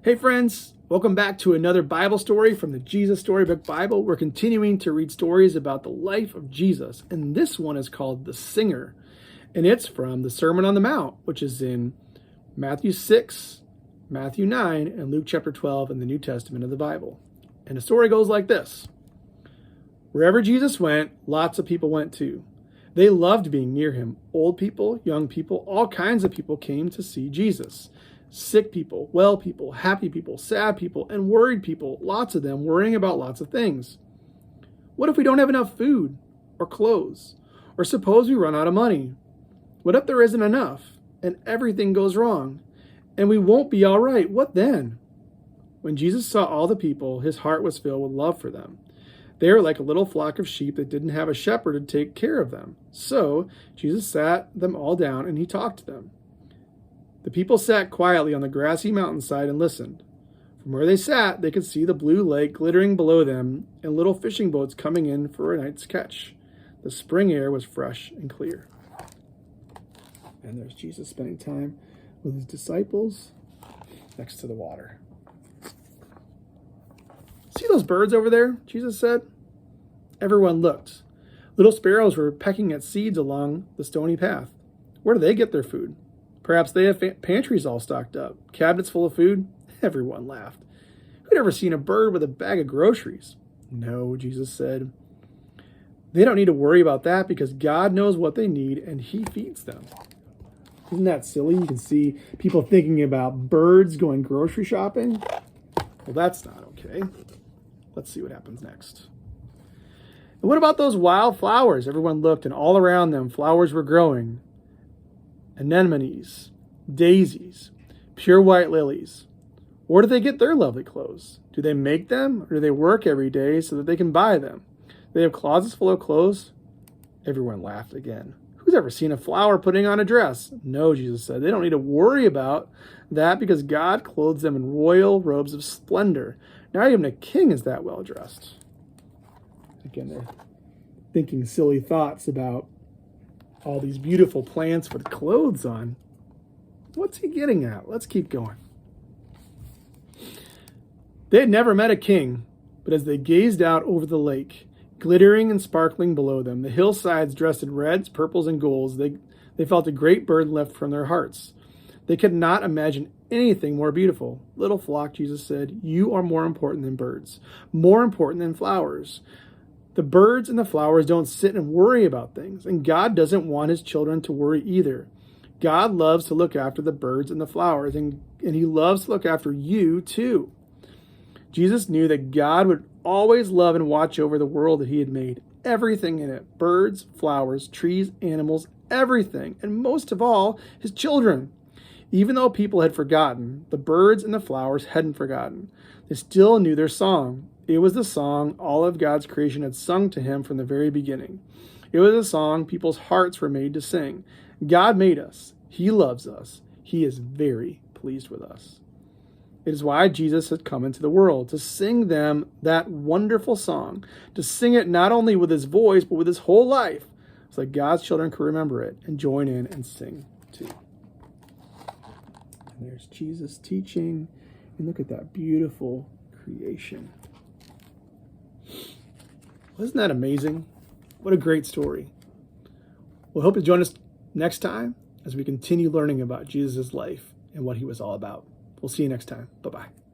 Hey friends, welcome back to another Bible story from the Jesus Storybook Bible. We're continuing to read stories about the life of Jesus, and this one is called The Singer, and it's from the Sermon on the Mount, which is in Matthew 6, Matthew 9, and Luke chapter 12 in the New Testament of the Bible. And the story goes like this. Wherever Jesus went, lots of people went too. They loved being near him. Old people, young people, all kinds of people came to see Jesus. Sick people, well people, happy people, sad people, and worried people, lots of them worrying about lots of things. What if we don't have enough food or clothes? Or suppose we run out of money? What if there isn't enough and everything goes wrong and we won't be all right? What then? When Jesus saw all the people, his heart was filled with love for them. They were like a little flock of sheep that didn't have a shepherd to take care of them. So Jesus sat them all down and he talked to them. The people sat quietly on the grassy mountainside and listened. From where they sat, they could see the blue lake glittering below them and little fishing boats coming in for a night's catch. The spring air was fresh and clear. And there's Jesus spending time with his disciples next to the water. See those birds over there? Jesus said. Everyone looked. Little sparrows were pecking at seeds along the stony path. Where do they get their food? Perhaps they have pantries all stocked up, cabinets full of food. Everyone laughed. Who'd ever seen a bird with a bag of groceries? No, Jesus said. They don't need to worry about that because God knows what they need and he feeds them. Isn't that silly? You can see people thinking about birds going grocery shopping. Well, that's not okay. Let's see what happens next. And what about those wild flowers? Everyone looked, and all around them, flowers were growing. Anemones, daisies, pure white lilies. Where do they get their lovely clothes? Do they make them, or do they work every day so that they can buy them? They have closets full of clothes? Everyone laughed again. Who's ever seen a flower putting on a dress? No, Jesus said. They don't need to worry about that because God clothes them in royal robes of splendor. Not even a king is that well dressed. Again, they're thinking silly thoughts about all these beautiful plants with clothes on. What's he getting at? Let's keep going. They had never met a king, but as they gazed out over the lake, glittering and sparkling below them, the hillsides dressed in reds, purples, and golds, they felt a great burden lift from their hearts. They could not imagine anything more beautiful. Little flock, Jesus said, you are more important than birds, more important than flowers. The birds and the flowers don't sit and worry about things, and God doesn't want his children to worry either. God loves to look after the birds and the flowers, and he loves to look after you too. Jesus knew that God would always love and watch over the world that he had made, everything in it, birds, flowers, trees, animals, everything, and most of all, his children. Even though people had forgotten, the birds and the flowers hadn't forgotten. They still knew their song. It was the song all of God's creation had sung to him from the very beginning. It was a song people's hearts were made to sing. God made us. He loves us. He is very pleased with us. It is why Jesus had come into the world, to sing them that wonderful song, to sing it not only with his voice, but with his whole life, so that God's children could remember it and join in and sing too. And there's Jesus teaching, and look at that beautiful creation. Wasn't that amazing? What a great story. We'll hope to join us next time as we continue learning about Jesus' life and what he was all about. We'll see you next time. Bye-bye.